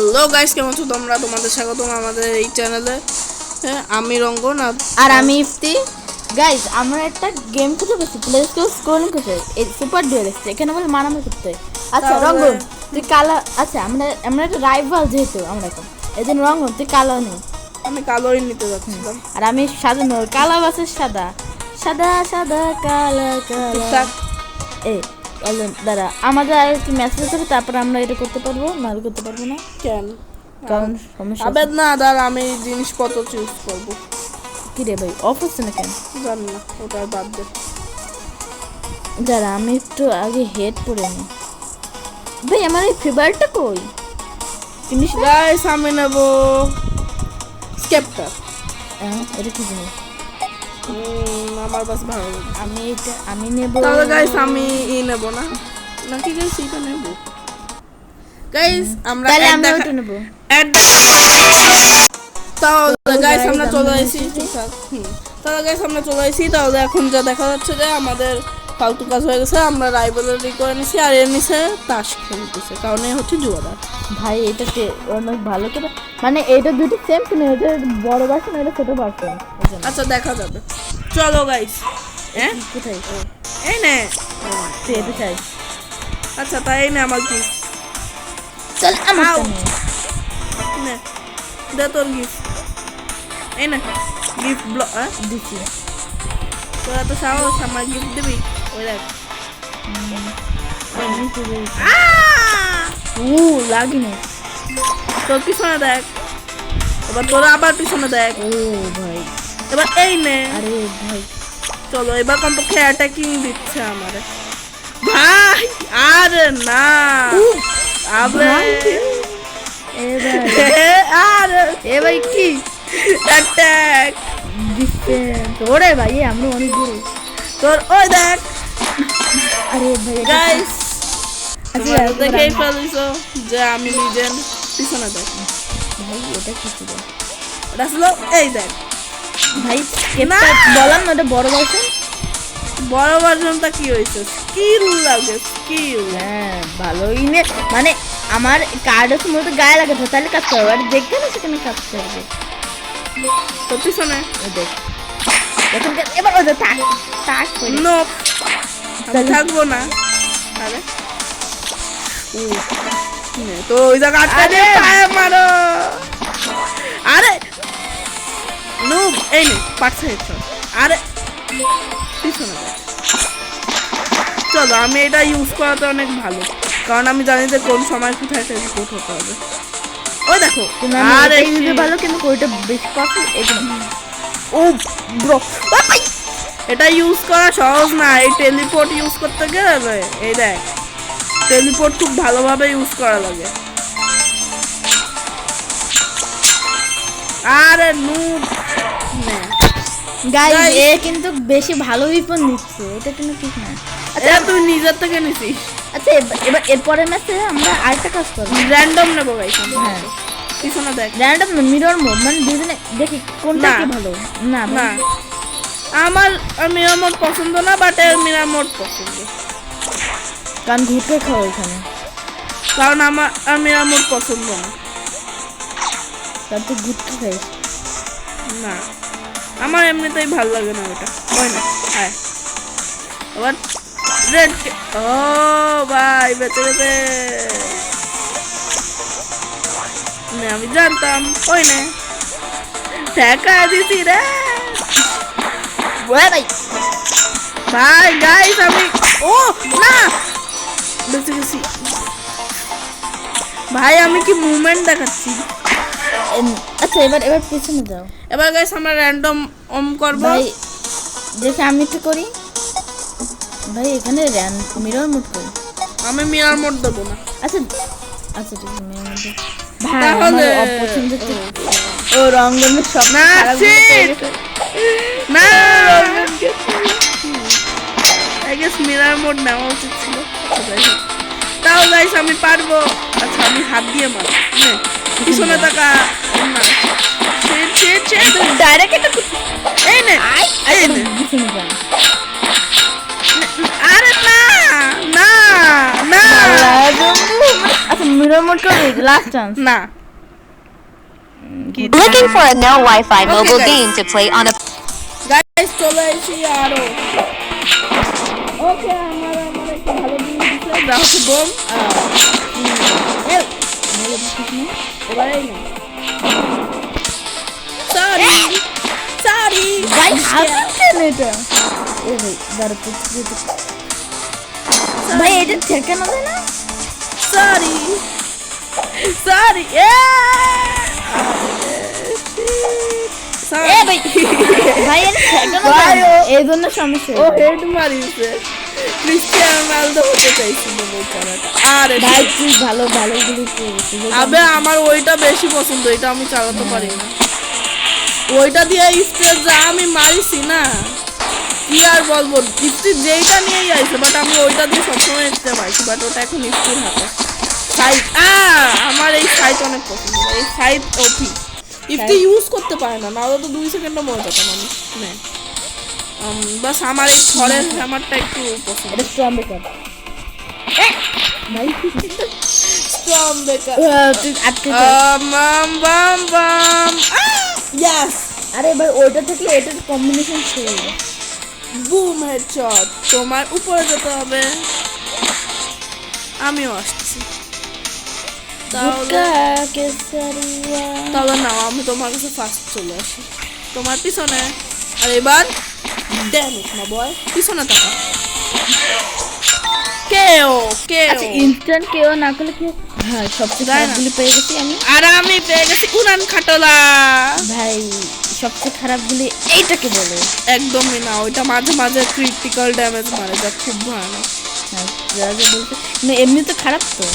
Hello guys, কেমন আছো তোমরা? তোমাদের স্বাগতম আমাদের এই চ্যানেলে। হ্যাঁ, আমি রঙ্গন আর আমি ইফতি। গাইস, আমরা একটা গেম খুঁজে পেয়েছি, প্লে স্টোর স্ক্রোলিং করতে, এই সুপার ডুয়েল এসছে, এখানে বলে মারামারি করতে হয়। আচ্ছা রঙ্গন, তুই কালো, আচ্ছা আমরা একটা রাইভাল, যেহেতু আমরা এখন এই দিন রঙ্গন তুই কালো নেই, আমি কালোই নিতে যাচ্ছিলাম। আর আমি সাদা নেই, কালো বাসের সাদা, সাদা সাদা কালো কালো। এই দাঁড়া, আমাদের আর কি মেসেজ হবে, তারপর আমরা এটা করতে পারবো, নাহলে করতে পারবো না। কেন? কারণ সমস্যা আবেদ না, দাঁড় আমি জিনিসপত্র চুজ করবো। কি রে ভাই, অফ হচ্ছে না কেন জানি না, ওটা বাদ দে। দাঁড়া, আমি একটু আগে হেড পরে নিই। ভাই আমার এই ফেভারিটটা কই? ফিনিশ গাইস, আমি নেব স্কেপটার। এটা কি জিনিস? আমার বাস ভালো লাগে। আমি নেব। তাহলে গাইস আমি নেব না, নাকি গাইস এটা নেব? গাইস আমরা তাহলে আমি ওটা নেব। তাহলে গাইস আমরা চলে এসেছি। তাহলে গাইস আমরা চলে এসেছি। তাহলে এখন যা দেখা যাচ্ছে যে আমাদের ফালতু কাজ হয়ে গেছে। আমরা রাইভালরি করে নিছি, আর এর নিচে তাস খেলতেছে, কারণ এ হচ্ছে জুয়াদার। ভাই এটাকে অনেক ভালো করে, মানে এটা দুটো সেম কিনা, এটা বড় ভার্সন, এটা ছোট ভার্সন। আচ্ছা, দেখা যাবে। চলো গাইস। হ্যাঁ, কোথায়? এই নে, তুই এটা চাই? আচ্ছা তাই এই নে আমার গিফট। চল আমার নে, দে তোর গিফট। এই না গিফট ব্লক দিছি। তোরা তো সাহস, আমার গিফট দিবি? ওই দেখ, লাগি না। তোর পিছনে দেখ, এবার তোরা আবার পিছনে দেখ। ও ভাই, এবার এই নে। আরে ভাই চলো, এবার কমপক্ষে অ্যাটাকিং দিচ্ছে আমারে ভাই। আরে না, আবে আরে এ ভাই কি অ্যাটাক দিচ্ছে তোরে ভাই, আমরা অনেক দূরে। তোর ওই দেখ। আরে ভাই গাইস, আচ্ছা দেখেই ফেলিছো যে আমি লিজেন্ড। পিছনে দেখ ভাই, এটা কি ছিল? ওটা ছিল এই দেখ ভাই না। বললাম না, ওটা বড় ভার্সন। বড় ভার্সনটা কি হয়েছে? স্কিল লাগে, স্কিল। হ্যাঁ ভালোই নে, মানে আমার কার্ড আছে মতো গায়ে লাগাতে, তাহলে কাজ করবে, আর দেখবে না সেখানে কাজ করবে। তো পিছনে দেখ এখন এবার ওদের থাক থাক করে। নো, আমি থাকবো না। আরে তো ওই জায়গা আটকা দিয়ে পায়ে মারো। আরে নুব, এই নে পারছে হেডশট। আরে পিছনে দেখ। চলো, আমি এটা ইউজ করাতে অনেক ভালো, কারণ আমি জানি যে কোন সময় কোথায় টেলিপোর্ট হতে হবে। ওই দেখো, আরে ইউজ ভালো, কিন্তু ওইটা বেশি কষ্ট। ও ব্রো, এটা ইউজ করা সহজ না। এই টেলিপোর্ট ইউজ করতে গেলে এই দেখ, টেলিপোর্ট খুব ভালোভাবে ইউজ করা লাগে। আরে নুব, গাইস এ কিন্তু বেশি ভালো বিপদ নিচ্ছে, এটা কিন্তু ঠিক না। আচ্ছা তুই নিজের থেকে নিছিস। আচ্ছা এবার এরপরের ম্যাচে আমরা আরেকটা কাজ করব, র্যান্ডম নেবো গাইস। হ্যাঁ পিছনে দেখ। র্যান্ডম মিরর মোড, মানে দুজনে দেখি কোনটা কি ভালো। না না, আমার মিরার মোড পছন্দ না, বাট এর মিরার মোড পছন্দ, কারণ ঘুরতে খাও এখানে, কারণ আমার মিরার মোড পছন্দ না। তার তো ঘুরতে খাইস না, আমার এমনিতেই ভালো লাগে না ওটা। ওই না, হ্যাঁ আবার রেড। ও ভাই, বেঁচে গেছে। আমি জানতাম। ওই নে, ঠেকা দিছি রে ভাই। ভাই। গাইস আমি, ও না, বেঁচে গেছি ভাই। আমি কি মুভমেন্ট দেখাচ্ছি। আচ্ছা এবার পিছনে যাও। এবার গাইস আমরা র্যান্ডম করব। ভাই দেখে আমি একটু করি। ভাই এখানে মিরর মোড করি। আমি মিরর মোড দেবো না। আচ্ছা আচ্ছা ঠিক আছে, মিরর মোড ভাই তাহলে আমার অপছন্দের ও রঙ্গনের সব না, না আই গেস মিরর মোড নেওয়া উচিত ছিল। তাও গাইস আমি পারবো। আচ্ছা আমি হাত দিয়ে মারব। পিছনে তাকা না, ডাইরেক্ট এটা এই নে, এই নে। আরে না না না, আচ্ছা মিরর মোড করবে লাস্ট চান্স না কি Looking for a no Wi-Fi Okay, mobile guys. game to play on a guys চলে এসেছি আরো ওকে আমার একটা ভালো জিনিস দিছে যা হচ্ছে বোম এবারে সরি সরি ভাই হাত কেন এটা ও ভাই দাঁড়া ভাই এটা ঠেকানো যায় না সরি সরি এ ভাই ভাই এটা ঠেকানো ভাই, যায় না ও- এই জন্য সমস্যা ও হয়েছে। হেড মারিছে ক্রিস্টিয়ানো রোনালদো হতে চাইছিল বেচারাটা আরে ভাই তুই ভালো ভালো গুলি করেছিস আবে আমার ওইটা বেশি পছন্দ এটা আমি চালাতে পারি না ওইটা দিয়ে স্টেজ যা আমি মারিছি না কি আর বলবো ইফতি যেইটা নিয়েই আইছে বাট আমি ওইটা দিয়ে সবসময় স্টে মারছি বাট ওটা এখন ইফতির হাতে সাইড আমার এই সাইড অনেক পছন্দ এই সাইড ওপি ইফতি ইউজ করতে পারে না নাহলে তো 2 সেকেন্ডও মরে যেতাম আমি নে বাস আমার এই থরের হ্যামারটা একটু পছন্দ এটা স্ট্রং বেকার ভাই স্ট্রং বেকার তুই আটকে বাম বাম ইয়াস আরে ভাই ওইটা থেকে এটার কম্বিনেশন ছিল বুম হেডশট তোমার উপরে যেতে হবে আমিও আসছি তাহলে তাহলে নাও আমি তোমার কাছে ফার্স্ট চলে আসি তোমার পিছনে আর এবার ড্যাম ইট না বয় পিছনে তাকা কেও আচ্ছা কেও ইনস্ট্যান্ট কেউ না করলে কি হ্যাঁ সবচেয়ে যায় না। খারাপগুলি পেয়ে গেছি আমি আর আমি পেয়ে গেছি উড়ান খাটোলা ভাই সবচেয়ে খারাপগুলি এইটাকে বলে একদমই না ওইটা মাঝে মাঝে ক্রিটিক্যাল ড্যামেজ মারে যা খুব ভয়ানক হ্যাঁ যা যা বলতে না এমনি তো খারাপ তো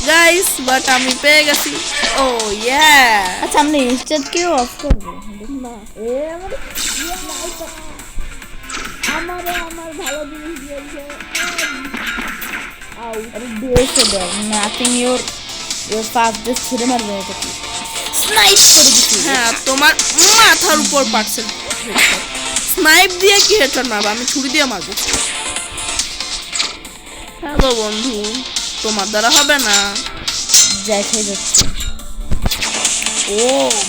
গাইস বাট আমি পেয়ে গেছি ও ইয়া আচ্ছা আমরা ইনস্ট্যান্ট কেউ অফ করবো না এ আমাদের আমার ভালো জিনিস দিয়েছে আরে দিয়েছে দেখ নাথিং ইওর ফাস্ট জাস্ট ছেড়ে মারবে এটা কি স্নাইপ করে দিচ্ছি হ্যাঁ তোমার মাথার উপর পারছে স্নাইপ দিয়ে কি হেডশট মারবো আমি ছুরি দিয়ে মারবো হ্যালো বন্ধু তোমার দ্বারা হবে না যাই খেয়ে যাচ্ছে ও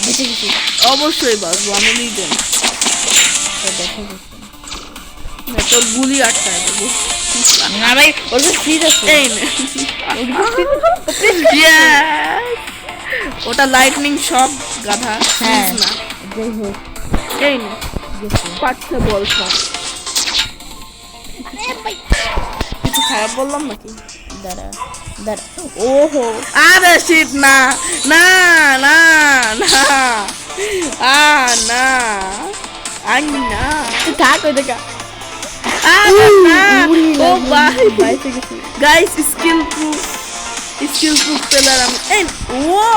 বেঁচে গেছি অবশ্যই বাঁচবো আমি লিজেন্ড তো দেখা যাচ্ছে তোর গুলি আটকায় দেবো না ভাই ওর তো ফ্রিজ আছে এই নে Yes! ওটা লাইটনিং শক গাধা হ্যাঁ Please না যাই হোক এই নে গেছে পাচ্ছে বল শট কিছু খারাপ বললাম নাকি দাঁড়া দাঁড়া ওহো আরে শিট না না না না না আমি না তুই থাক ওই দেখা না ও ভাই বাইরে গেছি গাইস স্কিল প্রুফ প্লেয়ার আমি এই ও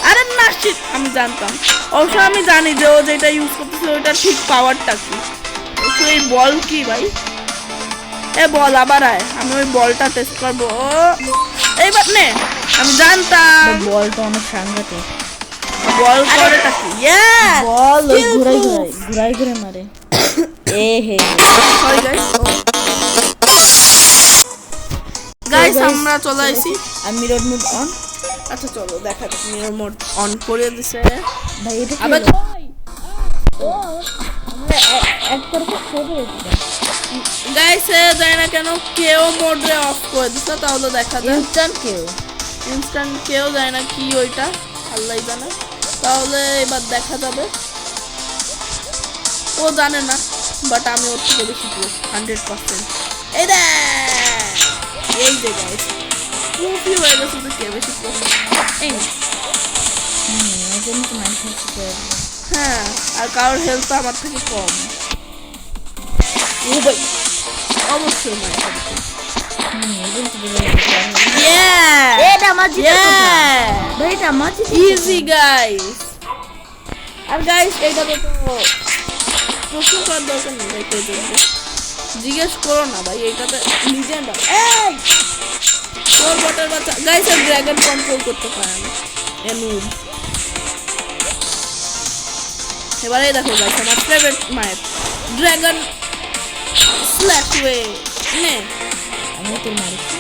আরে না শিট আমি জানতাম অবশ্য আমি জানি যে ও যেটা ইউজ করতেছে ওটা ঠিক পাওয়ারটা কি অবশ্য এই বল কি ভাই এ বল আবার আয় আমি ওই বলটা টেস্ট করবো এইবার নে আমি জানতাম বলটা অনেক সাংঘাতিক বল করেটা কি ইয়েস বল ওই ঘুরাই ঘুরাই মারে এ হে সরি গাইস আমরা চলে আইছি আমি মিরর মোড অন আচ্ছা চলো দেখা যাক মিরর মোড অন করে দিছে ভাই এটা আবার কি ও আমরা এক তরফে ছেড়ে দিছি গাইস যায় না কেন কেও মোডে অফ করে দিছে তাহলে দেখা যায় ইনস্ট্যান্ট কেউ ইনস্ট্যান্ট কেও যায় না কি ওইটা আল্লাহই জানে তাহলে এবার দেখা যাবে ও জানে না বাট আমি ওর থেকে বেশি পুরো 100% এই দেখ এই যে গাইস প্রুফই হয়ে গেছে যে কে বেশি পুরো এই নে। এজন্য তো মাইন্ড করতে হবে হ্যাঁ আর কারোর হেলথ আমার থেকে কম ও ভাই অবশ্যই মাইন্ড করতে এজন্য তো বলে দিতে Yeah! এটা আমার জিতা Yeah! ভাই এটা আমার জিতা Easy guys! আর গাইস এটা তো প্রশ্ন করার দরকার নেই ভাই কে জিতবে জিজ্ঞেস করো না ভাই এইটাতে লিজেন্ড এই তোর বটের বাচ্চা গাইস আর ড্রাগন কন্ট্রোল করতে পারে না এনুব এবারে দেখো গাইস আমার favourite map dragon slash way নে আমি তোর মারিছি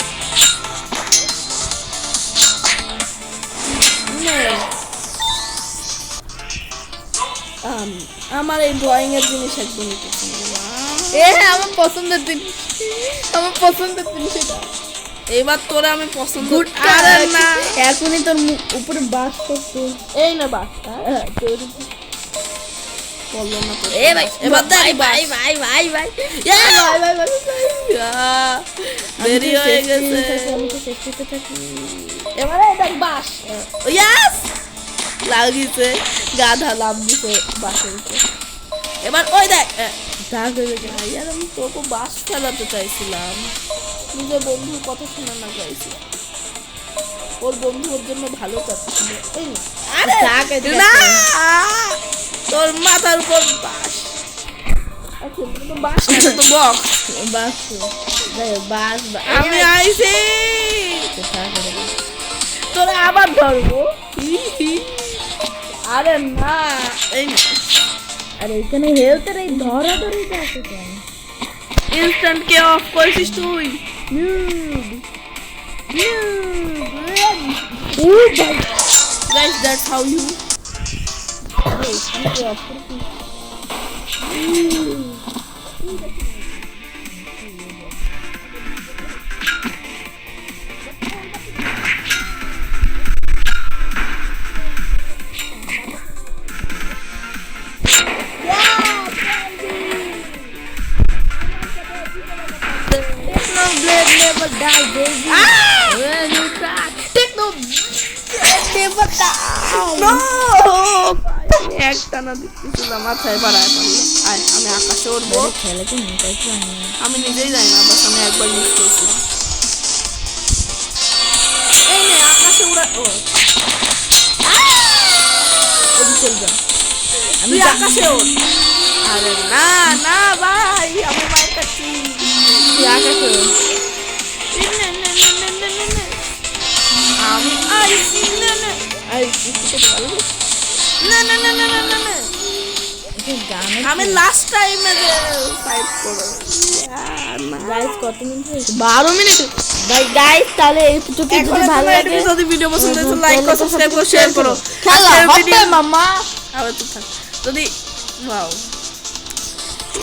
আমি আমার এই ড্রয়িং এর জিনিস একদমই পছন্দ না। আমার পছন্দের জিনিস এটা এবার তোরা আমি পছন্দ গুটকা আরে না এখনই তোর উপরে বাস করতো এই না বাসটা বললো না তো এ ভাই এবার দেখ ভাই ভাই ভাই ভাই দেরি হয়ে গেছে আমি তো সেফটিতে থাকি এবারে দেখ বাস ইয়াস লাগিছে গাধা লাভ দিছে বাসের উপর এবার ওই দেখ ইয়ার আমি তোকে বাস ফেলাতে চাইছিলাম নিজের বন্ধুর কথা শোনা না চাইছি ওর বন্ধু ওর জন্য ভালো চাচ্ছিল এই না। আরে তাকে দেখো। না তোর মাথার উপর বাস আচ্ছা এটা তো বাস না, এটা তো বক্স বাস বাস আমি আইছি তোরা আবার ধরবো আরে না এই আর এখানে হেলথের এই ধরাধরিটা আছে কেন ইনস্ট্যান্ট কে অফ করেছিস তুই guys that's how you Technoblade never die, baby. When you crack, Technoblade never die. No একটা না দিচ্ছিলাম মাথায় বাড়ায় পারলো আয় আমি আকাশে উঠবো খেলাতে নিয়ে চাইছিলাম আমি নিজেই জানি না বাস আমি একবার ইউজ করেছিলাম এই নে আকাশে উড়া ও ওদি চলবে তুই আকাশে ওঠ আরে না না ভাই আমি মার কাছি তুই আকাশে আমি আইছি না না আইছি তো ভালো না না না না না না গানে আমি লাস্ট টাইমে যে ফাইট করব গাইস কত মিনিট হয়েছে 12 মিনিট ভাই গাইস তাহলে এইটুকু যদি ভালো লাগে যদি ভিডিও পছন্দ হয়েছে লাইক করো সাবস্ক্রাইব করো শেয়ার করো খেলা আজকের হবে ভিডিও মামা আবার তো থাক যদি ওয়াও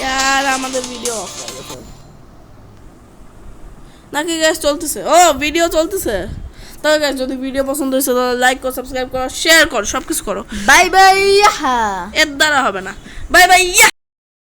यार আমাদের ভিডিও অফ হয়ে গেছে নাকি গাইস চলতেছে ও ভিডিও চলতেছে তাহলে গাইস যদি ভিডিও পছন্দ হয়েছে তাহলে লাইক করো সাবস্ক্রাইব করো শেয়ার করো সবকিছু করো বাই বাই এর দ্বারা হবে না বাই বাই ইয়া